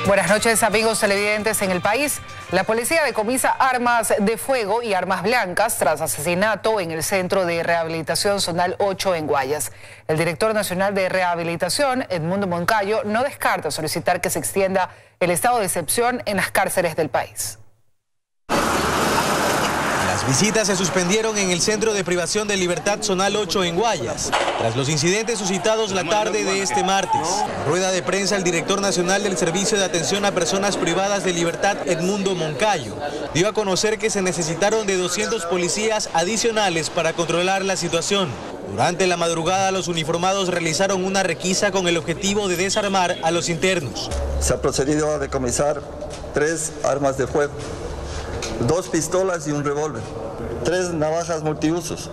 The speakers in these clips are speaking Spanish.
Buenas noches, amigos televidentes. En el país, la policía decomisa armas de fuego y armas blancas tras asesinato en el Centro de Rehabilitación Zonal 8 en Guayas. El director nacional de Rehabilitación, Edmundo Moncayo, no descarta solicitar que se extienda el estado de excepción en las cárceles del país. Las visitas se suspendieron en el Centro de Privación de Libertad Zonal 8 en Guayas, tras los incidentes suscitados la tarde de este martes. En rueda de prensa, el director nacional del Servicio de Atención a Personas Privadas de Libertad, Edmundo Moncayo, dio a conocer que se necesitaron de 200 policías adicionales para controlar la situación. Durante la madrugada, los uniformados realizaron una requisa con el objetivo de desarmar a los internos. Se ha procedido a decomisar 3 armas de fuego, 2 pistolas y un revólver, 3 navajas multiusos,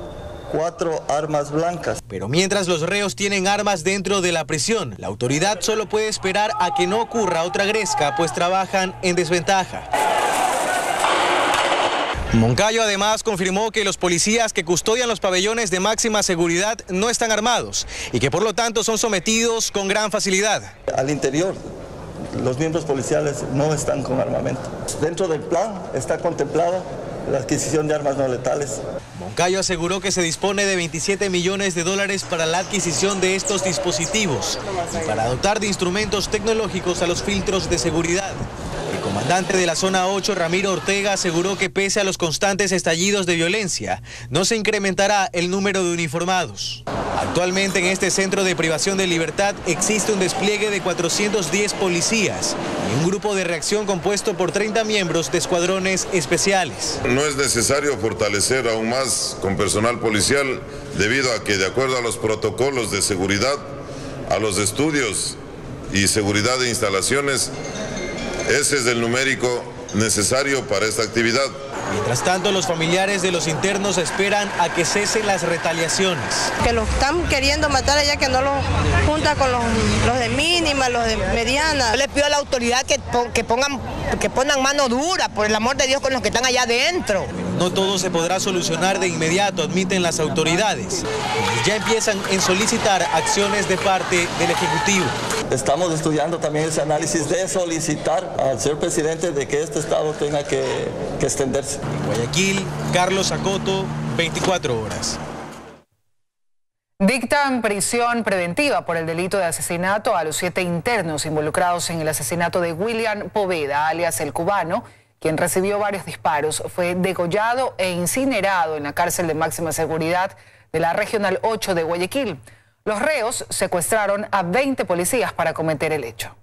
4 armas blancas. Pero mientras los reos tienen armas dentro de la prisión, la autoridad solo puede esperar a que no ocurra otra gresca, pues trabajan en desventaja. Moncayo además confirmó que los policías que custodian los pabellones de máxima seguridad no están armados y que por lo tanto son sometidos con gran facilidad. Al interior, los miembros policiales no están con armamento. Dentro del plan está contemplada la adquisición de armas no letales. Moncayo aseguró que se dispone de $27 millones para la adquisición de estos dispositivos y para dotar de instrumentos tecnológicos a los filtros de seguridad. El comandante de la zona 8, Ramiro Ortega, aseguró que pese a los constantes estallidos de violencia, no se incrementará el número de uniformados. Actualmente en este centro de privación de libertad existe un despliegue de 410 policías y un grupo de reacción compuesto por 30 miembros de escuadrones especiales. No es necesario fortalecer aún más con personal policial debido a que, de acuerdo a los protocolos de seguridad, a los estudios y seguridad de instalaciones, ese es el numérico necesario para esta actividad. Mientras tanto, los familiares de los internos esperan a que cesen las retaliaciones. Que los están queriendo matar allá, que no los junta con los de mínima, los de mediana. Yo les pido a la autoridad que pongan mano dura, por el amor de Dios, con los que están allá adentro. No todo se podrá solucionar de inmediato, admiten las autoridades. Ya empiezan en solicitar acciones de parte del Ejecutivo. Estamos estudiando también ese análisis de solicitar al señor presidente de que este estado tenga que extenderse. En Guayaquil, Carlos Acoto, 24 horas. Dictan prisión preventiva por el delito de asesinato a los 7 internos involucrados en el asesinato de William Poveda, alias El Cubano, quien recibió varios disparos. Fue degollado e incinerado en la cárcel de máxima seguridad de la Regional 8 de Guayaquil. Los reos secuestraron a 20 policías para cometer el hecho.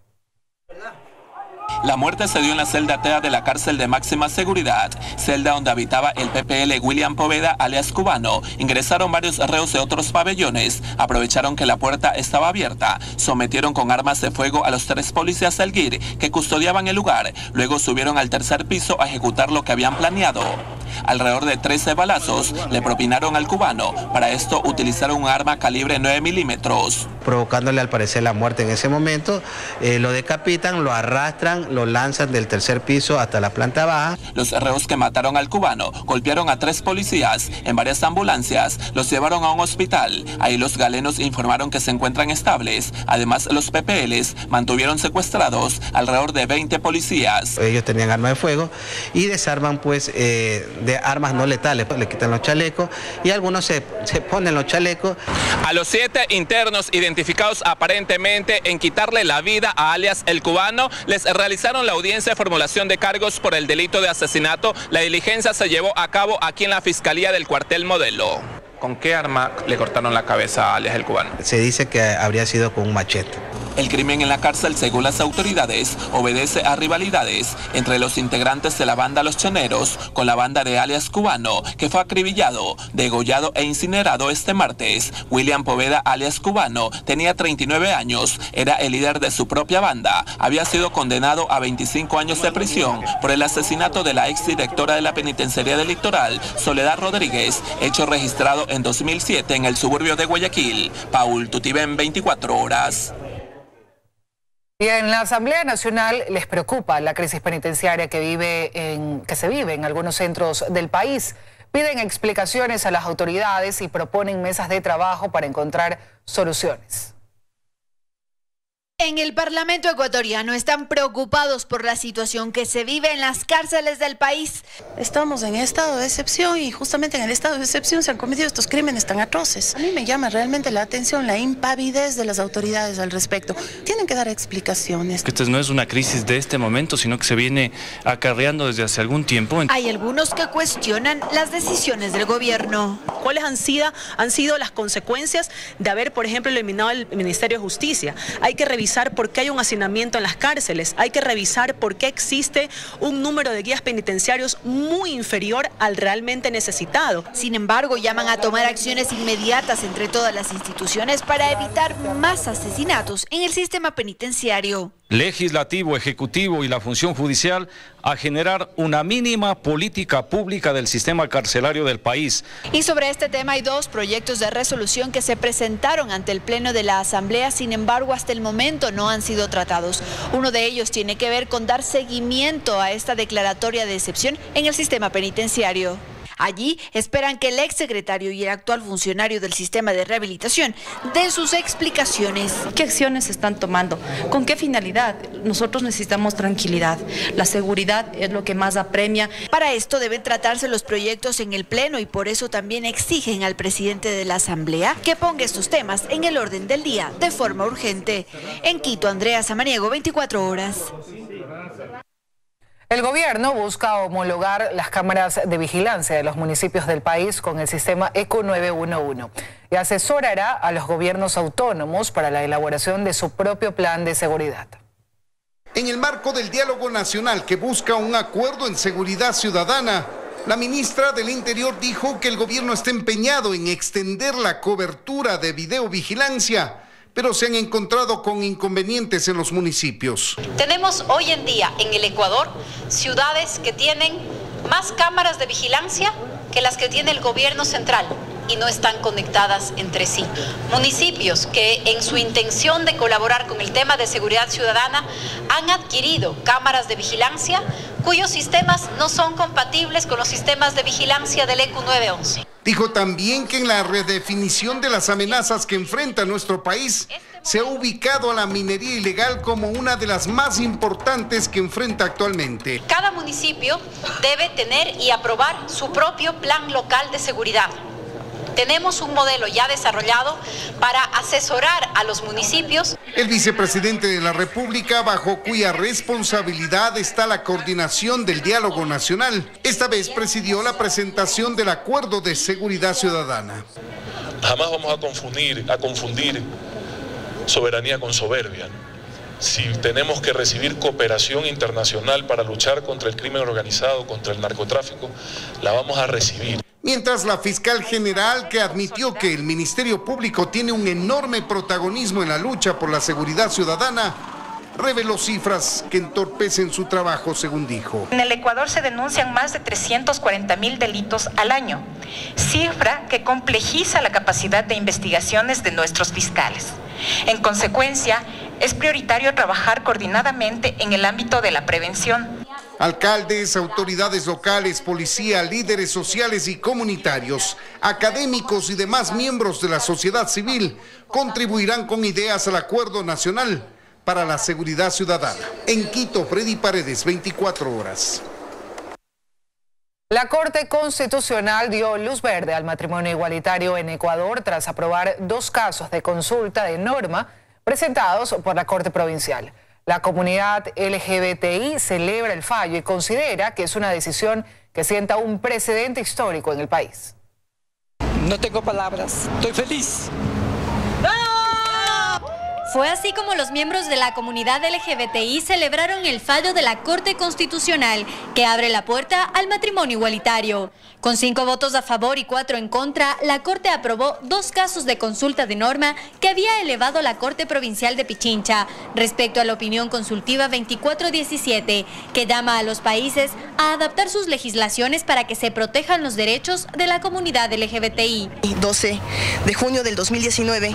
La muerte se dio en la celda TEA de la cárcel de máxima seguridad, celda donde habitaba el PPL William Poveda, alias Cubano. Ingresaron varios reos de otros pabellones, aprovecharon que la puerta estaba abierta, sometieron con armas de fuego a los 3 policías del GIR que custodiaban el lugar, luego subieron al tercer piso a ejecutar lo que habían planeado. Alrededor de 13 balazos le propinaron al cubano. Para esto utilizaron un arma calibre 9 milímetros. Provocándole al parecer la muerte en ese momento, lo decapitan, lo arrastran, lo lanzan del tercer piso hasta la planta baja. Los reos que mataron al cubano golpearon a 3 policías en varias ambulancias, los llevaron a un hospital. Ahí los galenos informaron que se encuentran estables. Además, los PPLs mantuvieron secuestrados alrededor de 20 policías. Ellos tenían armas de fuego y desarman pues de armas no letales, le quitan los chalecos y algunos se ponen los chalecos. A los 7 internos identificados aparentemente en quitarle la vida a alias El Cubano, les realizaron la audiencia de formulación de cargos por el delito de asesinato. La diligencia se llevó a cabo aquí en la Fiscalía del Cuartel Modelo. ¿Con qué arma le cortaron la cabeza a alias El Cubano? Se dice que habría sido con un machete. El crimen en la cárcel, según las autoridades, obedece a rivalidades entre los integrantes de la banda Los Choneros con la banda de alias Cubano, que fue acribillado, degollado e incinerado este martes. William Poveda, alias Cubano, tenía 39 años, era el líder de su propia banda. Había sido condenado a 25 años de prisión por el asesinato de la exdirectora de la Penitenciaría del Litoral, Soledad Rodríguez, hecho registrado en 2007 en el suburbio de Guayaquil. Paul Tutibén, 24 horas. Y en la Asamblea Nacional les preocupa la crisis penitenciaria que se vive en algunos centros del país. Piden explicaciones a las autoridades y proponen mesas de trabajo para encontrar soluciones. En el Parlamento ecuatoriano están preocupados por la situación que se vive en las cárceles del país. Estamos en estado de excepción y justamente en el estado de excepción se han cometido estos crímenes tan atroces. A mí me llama realmente la atención la impavidez de las autoridades al respecto. Tienen que dar explicaciones. Esta no es una crisis de este momento, sino que se viene acarreando desde hace algún tiempo. Hay algunos que cuestionan las decisiones del gobierno. ¿Cuáles han sido las consecuencias de haber, por ejemplo, eliminado el Ministerio de Justicia? Hay que revisar por qué hay un hacinamiento en las cárceles, hay que revisar por qué existe un número de guías penitenciarios muy inferior al realmente necesitado. Sin embargo, llaman a tomar acciones inmediatas entre todas las instituciones para evitar más asesinatos en el sistema penitenciario. Legislativo, Ejecutivo y la función judicial a generar una mínima política pública del sistema carcelario del país. Y sobre este tema hay dos proyectos de resolución que se presentaron ante el Pleno de la Asamblea, sin embargo hasta el momento no han sido tratados. Uno de ellos tiene que ver con dar seguimiento a esta declaratoria de excepción en el sistema penitenciario. Allí esperan que el exsecretario y el actual funcionario del sistema de rehabilitación den sus explicaciones. ¿Qué acciones se están tomando? ¿Con qué finalidad? Nosotros necesitamos tranquilidad. La seguridad es lo que más apremia. Para esto deben tratarse los proyectos en el Pleno y por eso también exigen al presidente de la Asamblea que ponga estos temas en el orden del día de forma urgente. En Quito, Andrea Samaniego, 24 horas. El gobierno busca homologar las cámaras de vigilancia de los municipios del país con el sistema ECO 911 y asesorará a los gobiernos autónomos para la elaboración de su propio plan de seguridad. En el marco del diálogo nacional que busca un acuerdo en seguridad ciudadana, la ministra del Interior dijo que el gobierno está empeñado en extender la cobertura de videovigilancia, pero se han encontrado con inconvenientes en los municipios. Tenemos hoy en día en el Ecuador ciudades que tienen más cámaras de vigilancia que las que tiene el gobierno central y no están conectadas entre sí. Municipios que en su intención de colaborar con el tema de seguridad ciudadana han adquirido cámaras de vigilancia cuyos sistemas no son compatibles con los sistemas de vigilancia del ECO 911. Dijo también que en la redefinición de las amenazas que enfrenta nuestro país, se ha ubicado a la minería ilegal como una de las más importantes que enfrenta actualmente. Cada municipio debe tener y aprobar su propio plan local de seguridad. Tenemos un modelo ya desarrollado para asesorar a los municipios. El vicepresidente de la República, bajo cuya responsabilidad está la coordinación del diálogo nacional, esta vez presidió la presentación del Acuerdo de Seguridad Ciudadana. Jamás vamos a confundir soberanía con soberbia. Si tenemos que recibir cooperación internacional para luchar contra el crimen organizado, contra el narcotráfico, la vamos a recibir. Mientras la fiscal general, que admitió que el Ministerio Público tiene un enorme protagonismo en la lucha por la seguridad ciudadana, reveló cifras que entorpecen su trabajo, según dijo. En el Ecuador se denuncian más de 340.000 delitos al año, cifra que complejiza la capacidad de investigaciones de nuestros fiscales. En consecuencia, es prioritario trabajar coordinadamente en el ámbito de la prevención. Alcaldes, autoridades locales, policía, líderes sociales y comunitarios, académicos y demás miembros de la sociedad civil contribuirán con ideas al Acuerdo Nacional para la Seguridad Ciudadana. En Quito, Freddy Paredes, 24 horas. La Corte Constitucional dio luz verde al matrimonio igualitario en Ecuador tras aprobar 2 casos de consulta de norma presentados por la Corte Provincial. La comunidad LGBTI celebra el fallo y considera que es una decisión que sienta un precedente histórico en el país. No tengo palabras, estoy feliz. Fue así como los miembros de la comunidad LGBTI celebraron el fallo de la Corte Constitucional que abre la puerta al matrimonio igualitario. Con 5 votos a favor y 4 en contra, la Corte aprobó 2 casos de consulta de norma que había elevado la Corte Provincial de Pichincha respecto a la opinión consultiva 2417, que llama a los países a adaptar sus legislaciones para que se protejan los derechos de la comunidad LGBTI. 12 de junio del 2019,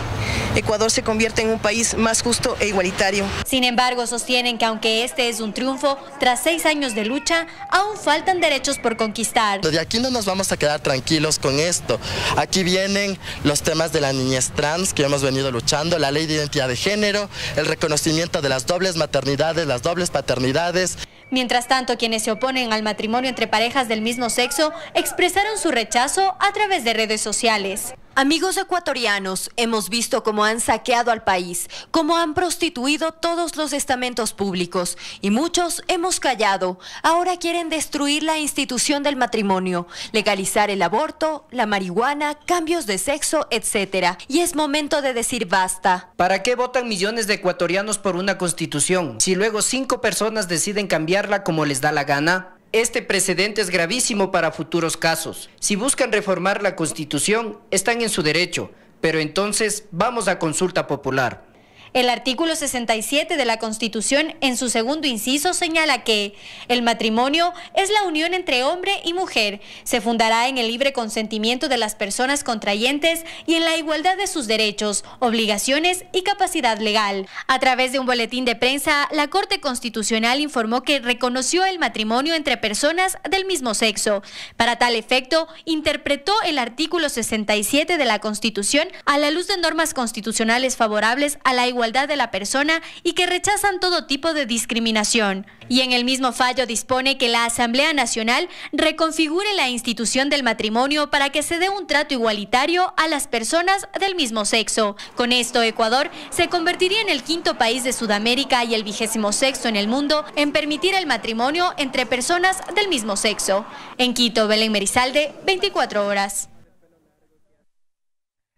Ecuador se convierte en un país país más justo e igualitario. Sin embargo, sostienen que aunque este es un triunfo, tras 6 años de lucha, aún faltan derechos por conquistar. De aquí no nos vamos a quedar tranquilos con esto. Aquí vienen los temas de la niñez trans que hemos venido luchando, la ley de identidad de género, el reconocimiento de las dobles maternidades, las dobles paternidades. Mientras tanto, quienes se oponen al matrimonio entre parejas del mismo sexo expresaron su rechazo a través de redes sociales. Amigos ecuatorianos, hemos visto cómo han saqueado al país, cómo han prostituido todos los estamentos públicos y muchos hemos callado. Ahora quieren destruir la institución del matrimonio, legalizar el aborto, la marihuana, cambios de sexo, etc. Y es momento de decir basta. ¿Para qué votan millones de ecuatorianos por una constitución si luego 5 personas deciden cambiarla como les da la gana? Este precedente es gravísimo para futuros casos. Si buscan reformar la Constitución, están en su derecho, pero entonces vamos a consulta popular. El artículo 67 de la Constitución, en su segundo inciso, señala que el matrimonio es la unión entre hombre y mujer. Se fundará en el libre consentimiento de las personas contrayentes y en la igualdad de sus derechos, obligaciones y capacidad legal. A través de un boletín de prensa, la Corte Constitucional informó que reconoció el matrimonio entre personas del mismo sexo. Para tal efecto, interpretó el artículo 67 de la Constitución a la luz de normas constitucionales favorables a la igualdad de la persona y que rechazan todo tipo de discriminación. Y en el mismo fallo dispone que la Asamblea Nacional reconfigure la institución del matrimonio para que se dé un trato igualitario a las personas del mismo sexo. Con esto, Ecuador se convertiría en el 5º país de Sudamérica y el 26º en el mundo en permitir el matrimonio entre personas del mismo sexo. En Quito, Belén Merizalde, 24 horas.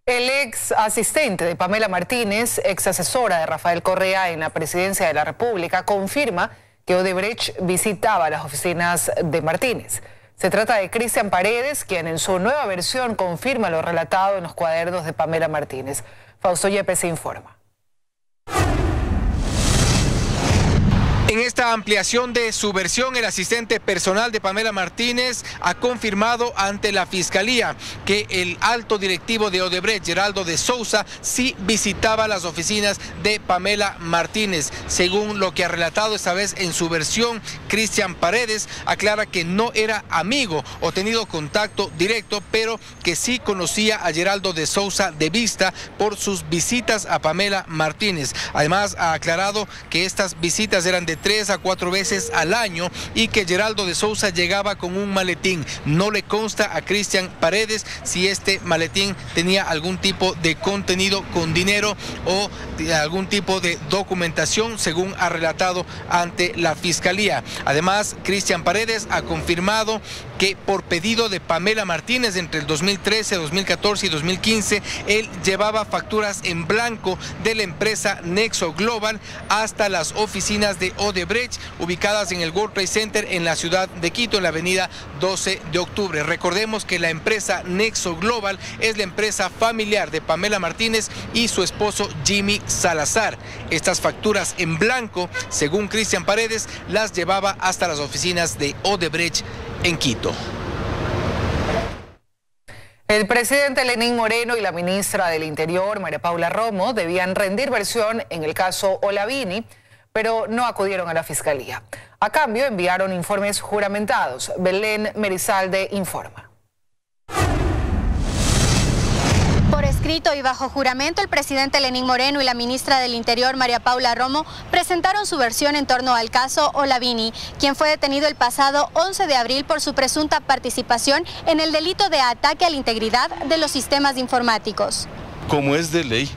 El ex asistente de Pamela Martínez, ex asesora de Rafael Correa en la presidencia de la República, confirma que Odebrecht visitaba las oficinas de Martínez. Se trata de Cristian Paredes, quien en su nueva versión confirma lo relatado en los cuadernos de Pamela Martínez. Fausto Yepes informa. En esta ampliación de su versión, el asistente personal de Pamela Martínez ha confirmado ante la Fiscalía que el alto directivo de Odebrecht, Geraldo de Souza, sí visitaba las oficinas de Pamela Martínez. Según lo que ha relatado esta vez en su versión, Cristian Paredes aclara que no era amigo o tenido contacto directo, pero que sí conocía a Geraldo de Souza de vista por sus visitas a Pamela Martínez. Además, ha aclarado que estas visitas eran de 3 a 4 veces al año y que Geraldo de Souza llegaba con un maletín. No le consta a Cristian Paredes si este maletín tenía algún tipo de contenido con dinero o algún tipo de documentación, según ha relatado ante la Fiscalía. Además, Cristian Paredes ha confirmado que por pedido de Pamela Martínez entre el 2013, 2014 y 2015, él llevaba facturas en blanco de la empresa Nexo Global hasta las oficinas de Odebrecht, ubicadas en el World Trade Center en la ciudad de Quito, en la avenida 12 de octubre. Recordemos que la empresa Nexo Global es la empresa familiar de Pamela Martínez y su esposo Jimmy Salazar. Estas facturas en blanco, según Cristian Paredes, las llevaba hasta las oficinas de Odebrecht en Quito. El presidente Lenín Moreno y la ministra del Interior, María Paula Romo, debían rendir versión en el caso Olavini, pero no acudieron a la Fiscalía. A cambio, enviaron informes juramentados. Belén Merizalde informa. Por escrito y bajo juramento, el presidente Lenín Moreno y la ministra del Interior, María Paula Romo, presentaron su versión en torno al caso Olavini, quien fue detenido el pasado 11 de abril por su presunta participación en el delito de ataque a la integridad de los sistemas informáticos. Como es de ley,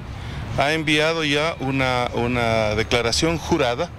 ha enviado ya una declaración jurada,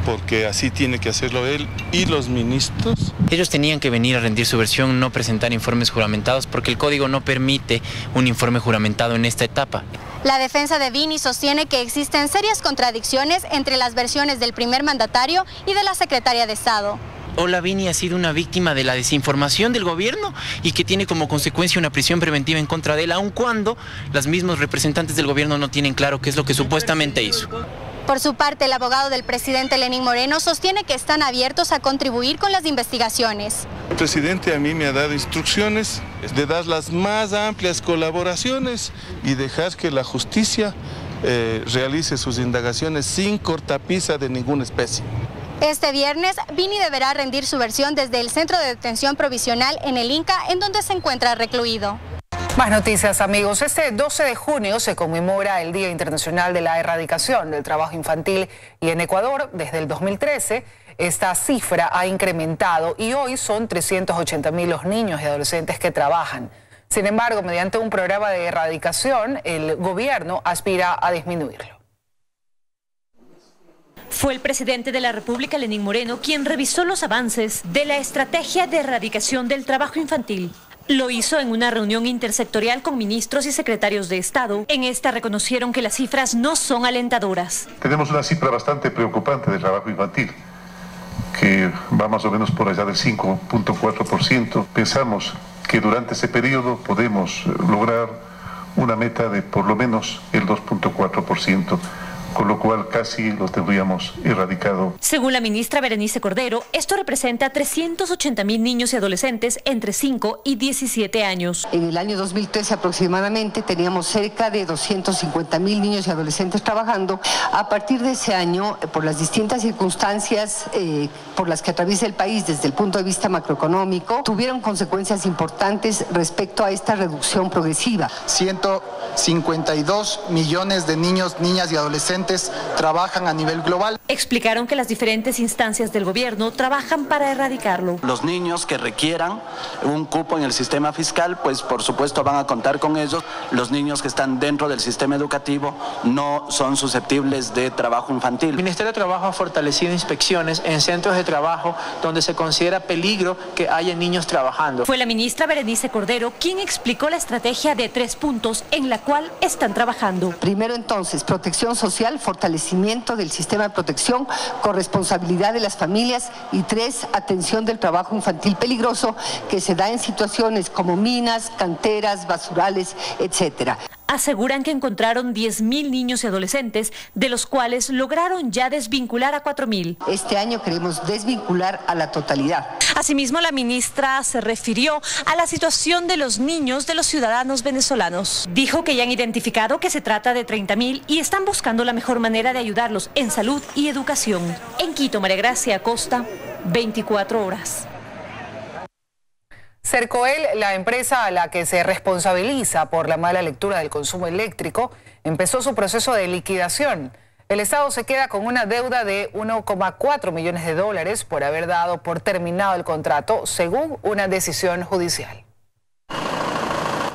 porque así tiene que hacerlo él y los ministros. Ellos tenían que venir a rendir su versión, no presentar informes juramentados, porque el código no permite un informe juramentado en esta etapa. La defensa de Vini sostiene que existen serias contradicciones entre las versiones del primer mandatario y de la secretaria de Estado. Olavini ha sido una víctima de la desinformación del gobierno y que tiene como consecuencia una prisión preventiva en contra de él, aun cuando los mismos representantes del gobierno no tienen claro qué es lo que supuestamente hizo. Por su parte, el abogado del presidente Lenín Moreno sostiene que están abiertos a contribuir con las investigaciones. El presidente a mí me ha dado instrucciones de dar las más amplias colaboraciones y dejar que la justicia realice sus indagaciones sin cortapisa de ninguna especie. Este viernes, Vini deberá rendir su versión desde el Centro de Detención Provisional en el Inca, en donde se encuentra recluido. Más noticias, amigos. Este 12 de junio se conmemora el Día Internacional de la Erradicación del Trabajo Infantil y en Ecuador, desde el 2013, esta cifra ha incrementado y hoy son 380.000 los niños y adolescentes que trabajan. Sin embargo, mediante un programa de erradicación, el gobierno aspira a disminuirlo. Fue el presidente de la República, Lenín Moreno, quien revisó los avances de la estrategia de erradicación del trabajo infantil. Lo hizo en una reunión intersectorial con ministros y secretarios de Estado. En esta reconocieron que las cifras no son alentadoras. Tenemos una cifra bastante preocupante de trabajo infantil, que va más o menos por allá del 5.4%. Pensamos que durante ese periodo podemos lograr una meta de por lo menos el 2.4%. Con lo cual casi lo tendríamos erradicado. Según la ministra Berenice Cordero, esto representa 380.000 niños y adolescentes entre 5 y 17 años. En el año 2013 aproximadamente teníamos cerca de 250.000 niños y adolescentes trabajando. A partir de ese año, por las distintas circunstancias por las que atraviesa el país desde el punto de vista macroeconómico, tuvieron consecuencias importantes respecto a esta reducción progresiva. 152 millones de niños, niñas y adolescentes trabajan a nivel global. Explicaron que las diferentes instancias del gobierno trabajan para erradicarlo. Los niños que requieran un cupo en el sistema fiscal, pues por supuesto van a contar con ellos. Los niños que están dentro del sistema educativo no son susceptibles de trabajo infantil. El Ministerio de Trabajo ha fortalecido inspecciones en centros de trabajo donde se considera peligro que haya niños trabajando. Fue la ministra Berenice Cordero quien explicó la estrategia de 3 puntos en la cual están trabajando. Primero entonces, protección social, fortalecimiento del sistema de protección, corresponsabilidad de las familias y 3, atención del trabajo infantil peligroso que se da en situaciones como minas, canteras, basurales, etcétera. Aseguran que encontraron 10.000 niños y adolescentes, de los cuales lograron ya desvincular a 4.000. Este año queremos desvincular a la totalidad. Asimismo, la ministra se refirió a la situación de los niños de los ciudadanos venezolanos. Dijo que ya han identificado que se trata de 30.000 y están buscando la mejor manera de ayudarlos en salud y educación. En Quito, María Gracia Acosta, 24 horas. Cercoel, la empresa a la que se responsabiliza por la mala lectura del consumo eléctrico, empezó su proceso de liquidación. El Estado se queda con una deuda de 1,4 millones de dólares por haber dado por terminado el contrato, según una decisión judicial.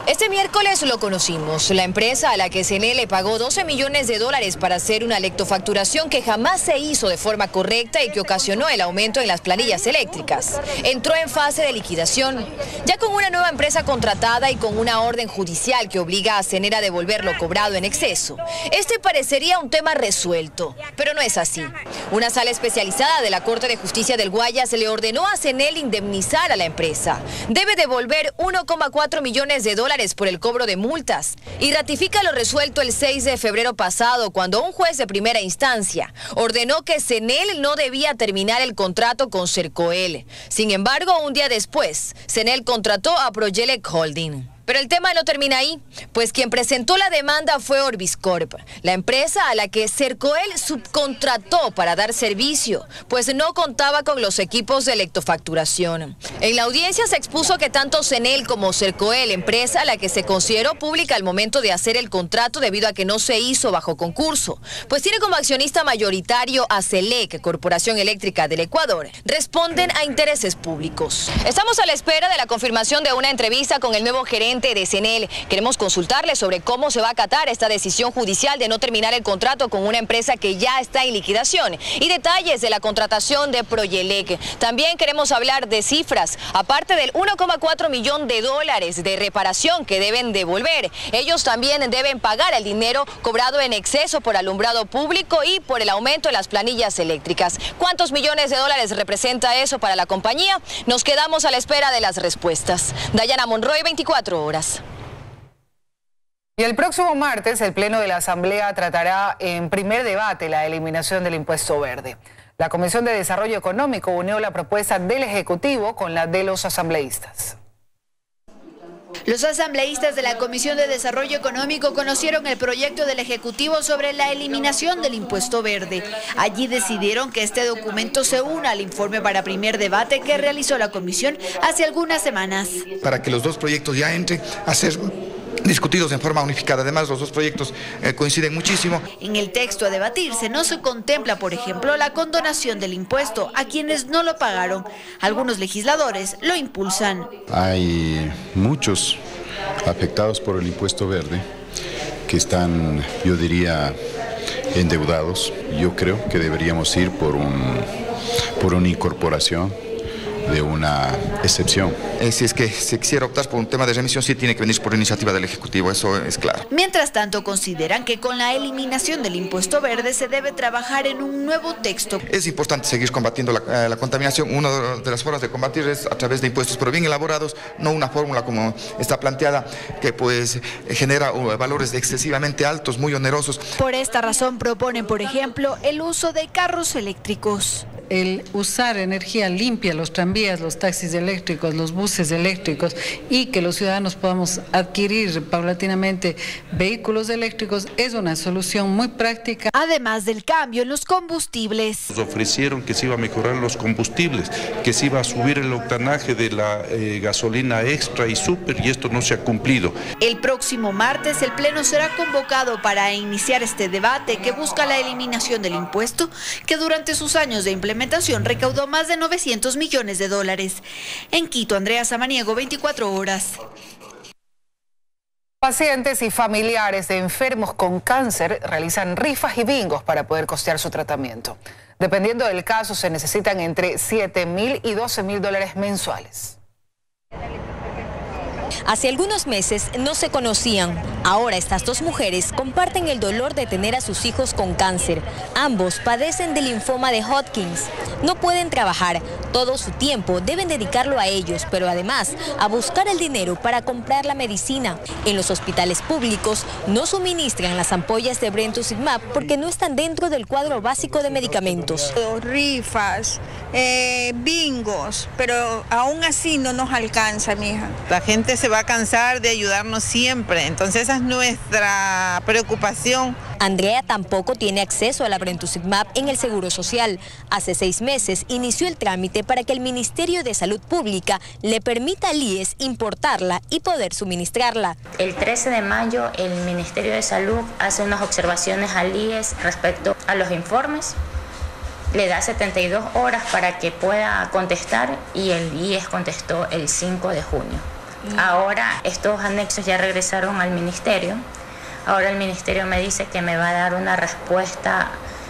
Este miércoles lo conocimos. La empresa a la que CNE le pagó 12 millones de dólares para hacer una lectofacturación que jamás se hizo de forma correcta y que ocasionó el aumento en las planillas eléctricas, entró en fase de liquidación, ya con una nueva empresa contratada y con una orden judicial que obliga a CNE a devolver lo cobrado en exceso. Este parecería un tema resuelto, pero no es así. Una sala especializada de la Corte de Justicia del Guayas le ordenó a CNE indemnizar a la empresa. Debe devolver 1,4 millones de dólares por el cobro de multas y ratifica lo resuelto el 6 de febrero pasado, cuando un juez de primera instancia ordenó que CNEL no debía terminar el contrato con Cercoel. Sin embargo, un día después, CNEL contrató a Proyelec Holding. Pero el tema no termina ahí, pues quien presentó la demanda fue Orbiscorp, la empresa a la que Cercoel subcontrató para dar servicio, pues no contaba con los equipos de lectofacturación. En la audiencia se expuso que tanto CNEL como Cercoel, empresa a la que se consideró pública al momento de hacer el contrato debido a que no se hizo bajo concurso, pues tiene como accionista mayoritario a CELEC, Corporación Eléctrica del Ecuador, responden a intereses públicos. Estamos a la espera de la confirmación de una entrevista con el nuevo gerente de CNEL. Queremos consultarle sobre cómo se va a acatar esta decisión judicial de no terminar el contrato con una empresa que ya está en liquidación y detalles de la contratación de Proyelec. También queremos hablar de cifras, aparte del 1,4 millón de dólares de reparación que deben devolver. Ellos también deben pagar el dinero cobrado en exceso por alumbrado público y por el aumento de las planillas eléctricas. ¿Cuántos millones de dólares representa eso para la compañía? Nos quedamos a la espera de las respuestas. Dayana Monroy, 24 horas. Y el próximo martes el Pleno de la Asamblea tratará en primer debate la eliminación del impuesto verde. La Comisión de Desarrollo Económico unió la propuesta del Ejecutivo con la de los asambleístas. Los asambleístas de la Comisión de Desarrollo Económico conocieron el proyecto del Ejecutivo sobre la eliminación del impuesto verde. Allí decidieron que este documento se una al informe para primer debate que realizó la comisión hace algunas semanas. Para que los dos proyectos ya entren a ser discutidos en forma unificada. Además, los dos proyectos coinciden muchísimo. En el texto a debatirse no se contempla, por ejemplo, la condonación del impuesto a quienes no lo pagaron. Algunos legisladores lo impulsan. Hay muchos afectados por el impuesto verde que están, yo diría, endeudados. Yo creo que deberíamos ir por una incorporación de una excepción. Si es que se quisiera optar por un tema de remisión, sí tiene que venir por iniciativa del Ejecutivo, eso es claro. Mientras tanto, consideran que con la eliminación del impuesto verde se debe trabajar en un nuevo texto. Es importante seguir combatiendo la contaminación. Una de las formas de combatir es a través de impuestos, pero bien elaborados, no una fórmula como está planteada, que pues genera valores excesivamente altos, muy onerosos. Por esta razón proponen, por ejemplo, el uso de carros eléctricos. El usar energía limpia, los tranvías, los taxis eléctricos, los buses eléctricos y que los ciudadanos podamos adquirir paulatinamente vehículos eléctricos es una solución muy práctica. Además del cambio en los combustibles. Nos ofrecieron que se iba a mejorar los combustibles, que se iba a subir el octanaje de la gasolina extra y super, y esto no se ha cumplido. El próximo martes el Pleno será convocado para iniciar este debate que busca la eliminación del impuesto que durante sus años de implementación recaudó más de 900 millones de dólares. En Quito, Andrea Samaniego, 24 horas. Pacientes y familiares de enfermos con cáncer realizan rifas y bingos para poder costear su tratamiento. Dependiendo del caso, se necesitan entre 7.000 y 12.000 dólares mensuales. Hace algunos meses no se conocían. Ahora estas dos mujeres comparten el dolor de tener a sus hijos con cáncer. Ambos padecen de linfoma de Hodgkin. No pueden trabajar. Todo su tiempo deben dedicarlo a ellos, pero además a buscar el dinero para comprar la medicina. En los hospitales públicos no suministran las ampollas de Brentuximab porque no están dentro del cuadro básico de medicamentos. Rifas, bingos, pero aún así no nos alcanza, mija. La gente se va a cansar de ayudarnos siempre, entonces esa es nuestra preocupación. Andrea tampoco tiene acceso a la Brentuximab en el Seguro Social. Hace 6 meses inició el trámite para que el Ministerio de Salud Pública le permita al IES importarla y poder suministrarla. El 13 de mayo el Ministerio de Salud hace unas observaciones al IES respecto a los informes. Le da 72 horas para que pueda contestar y el IES contestó el 5 de junio. Ahora estos anexos ya regresaron al ministerio. Ahora el ministerio me dice que me va a dar una respuesta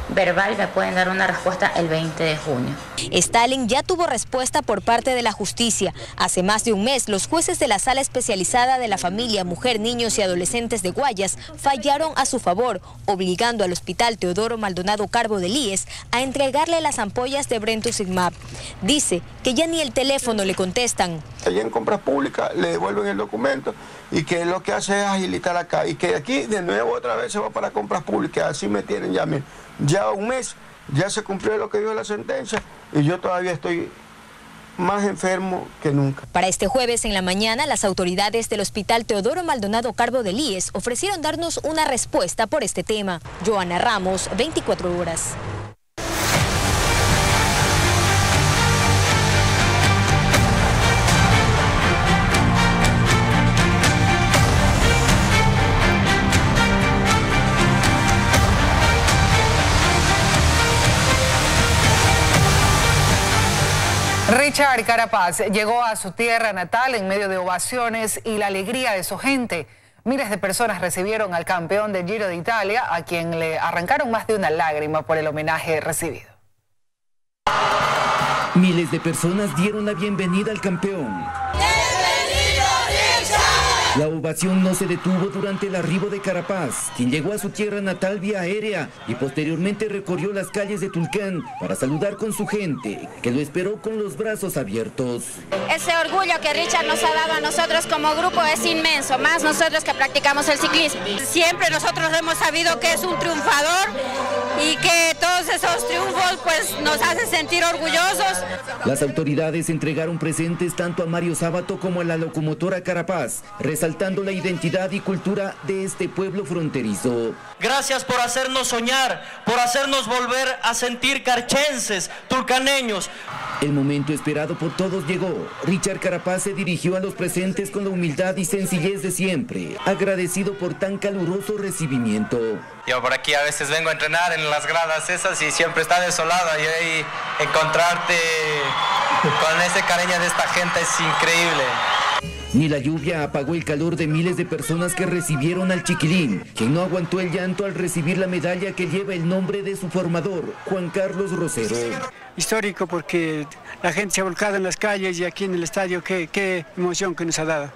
verbal, me pueden dar una respuesta el 20 de junio. Stalin ya tuvo respuesta por parte de la justicia. Hace más de un mes, los jueces de la Sala Especializada de la Familia, Mujer, Niños y Adolescentes de Guayas fallaron a su favor, obligando al Hospital Teodoro Maldonado Carbo del IES a entregarle las ampollas de Brentuximab. Dice que ya ni el teléfono le contestan. Allá en compras públicas le devuelven el documento y que lo que hace es agilitar acá y que aquí de nuevo otra vez se va para compras públicas. Así me tienen ya un mes, ya se cumplió lo que dijo la sentencia y yo todavía estoy más enfermo que nunca. Para este jueves en la mañana, las autoridades del Hospital Teodoro Maldonado Carbo del IES ofrecieron darnos una respuesta por este tema. Joana Ramos, 24 horas. Richard Carapaz llegó a su tierra natal en medio de ovaciones y la alegría de su gente. Miles de personas recibieron al campeón del Giro de Italia, a quien le arrancaron más de una lágrima por el homenaje recibido. Miles de personas dieron la bienvenida al campeón. La ovación no se detuvo durante el arribo de Carapaz, quien llegó a su tierra natal vía aérea y posteriormente recorrió las calles de Tulcán para saludar con su gente, que lo esperó con los brazos abiertos. Ese orgullo que Richard nos ha dado a nosotros como grupo es inmenso, más nosotros que practicamos el ciclismo. Siempre nosotros hemos sabido que es un triunfador y que todos esos triunfos pues nos hacen sentir orgullosos. Las autoridades entregaron presentes tanto a Mario Sábato como a la locomotora Carapaz, resaltando la identidad y cultura de este pueblo fronterizo. Gracias por hacernos soñar, por hacernos volver a sentir carchenses, tulcaneños. El momento esperado por todos llegó. Richard Carapaz se dirigió a los presentes con la humildad y sencillez de siempre, agradecido por tan caluroso recibimiento. Yo por aquí a veces vengo a entrenar en las gradas esas y siempre está desolado, y ahí encontrarte con ese cariño de esta gente es increíble. Ni la lluvia apagó el calor de miles de personas que recibieron al chiquilín, quien no aguantó el llanto al recibir la medalla que lleva el nombre de su formador, Juan Carlos Rosero. Histórico porque la gente se ha volcado en las calles y aquí en el estadio, qué emoción que nos ha dado.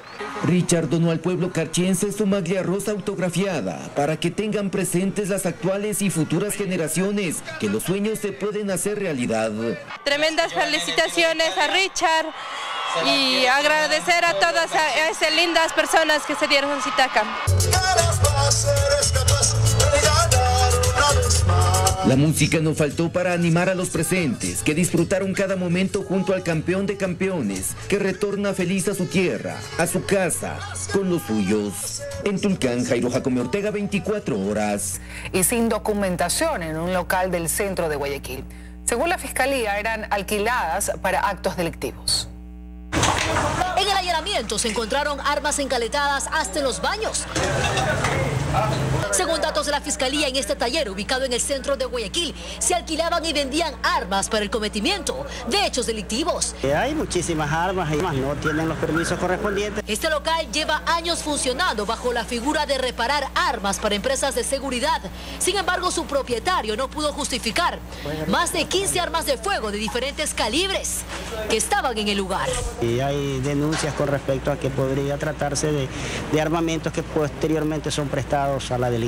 Richard donó al pueblo carchense su maglia rosa autografiada para que tengan presentes las actuales y futuras generaciones que los sueños se pueden hacer realidad. Tremendas felicitaciones a Richard y agradecer a todas esas lindas personas que se dieron cita acá. La música no faltó para animar a los presentes, que disfrutaron cada momento junto al campeón de campeones, que retorna feliz a su tierra, a su casa, con los suyos. En Tulcán, Jairo Jacome Ortega, 24 horas. Y sin documentación en un local del centro de Guayaquil. Según la Fiscalía, eran alquiladas para actos delictivos. En el allanamiento se encontraron armas encaletadas hasta en los baños. Según datos de la Fiscalía, en este taller ubicado en el centro de Guayaquil, se alquilaban y vendían armas para el cometimiento de hechos delictivos. Hay muchísimas armas y más no tienen los permisos correspondientes. Este local lleva años funcionando bajo la figura de reparar armas para empresas de seguridad. Sin embargo, su propietario no pudo justificar más de 15 armas de fuego de diferentes calibres que estaban en el lugar. Y hay denuncias con respecto a que podría tratarse de armamentos que posteriormente son prestados a la delincuencia.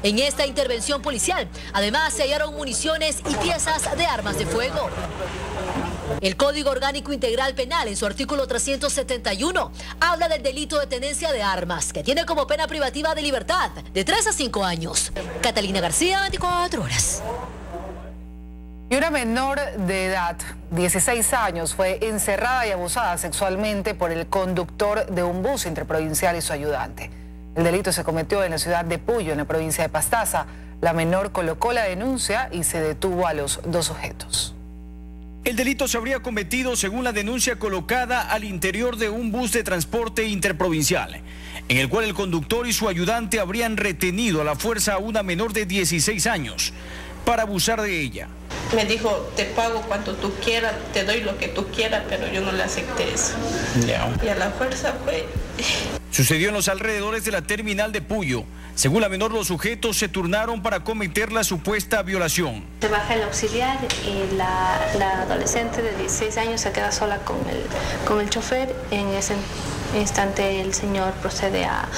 En esta intervención policial, además se hallaron municiones y piezas de armas de fuego. El Código Orgánico Integral Penal, en su artículo 371, habla del delito de tenencia de armas, que tiene como pena privativa de libertad de 3 a 5 años. Catalina García, 24 horas. Y una menor de edad, 16 años, fue encerrada y abusada sexualmente por el conductor de un bus interprovincial y su ayudante. El delito se cometió en la ciudad de Puyo, en la provincia de Pastaza. La menor colocó la denuncia y se detuvo a los 2 sujetos. El delito se habría cometido según la denuncia colocada al interior de un bus de transporte interprovincial, en el cual el conductor y su ayudante habrían retenido a la fuerza a una menor de 16 años para abusar de ella. Me dijo, te pago cuanto tú quieras, te doy lo que tú quieras, pero yo no le acepté eso. Y a la fuerza fue... Sucedió en los alrededores de la terminal de Puyo. Según la menor, los sujetos se turnaron para cometer la supuesta violación. Se baja el auxiliar y la adolescente de 16 años se queda sola con el chofer. En ese instante el señor procede a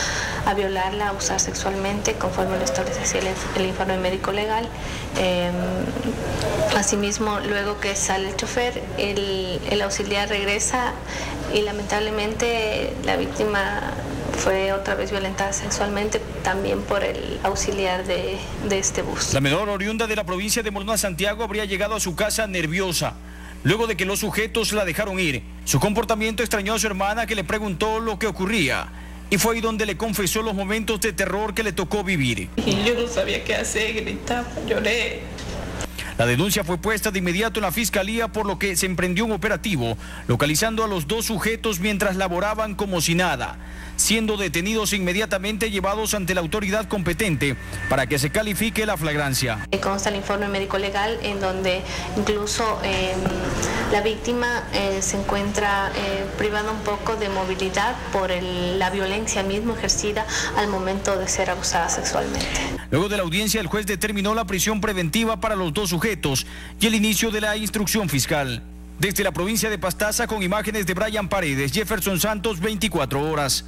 violarla, a abusar sexualmente, conforme lo establece el informe médico legal. Asimismo, luego que sale el chofer, el auxiliar regresa y lamentablemente la víctima fue otra vez violentada sexualmente también por el auxiliar de este bus. La menor, oriunda de la provincia de Morona, Santiago, habría llegado a su casa nerviosa luego de que los sujetos la dejaron ir. Su comportamiento extrañó a su hermana, que le preguntó lo que ocurría, y fue ahí donde le confesó los momentos de terror que le tocó vivir. Y yo no sabía qué hacer, gritaba, lloré. La denuncia fue puesta de inmediato en la Fiscalía, por lo que se emprendió un operativo localizando a los 2 sujetos mientras laboraban como si nada, siendo detenidos inmediatamente, llevados ante la autoridad competente para que se califique la flagrancia. Consta el informe médico legal en donde incluso la víctima se encuentra privada un poco de movilidad por la violencia misma ejercida al momento de ser abusada sexualmente. Luego de la audiencia, el juez determinó la prisión preventiva para los 2 sujetos y el inicio de la instrucción fiscal. Desde la provincia de Pastaza, con imágenes de Brian Paredes, Jefferson Santos, 24 horas.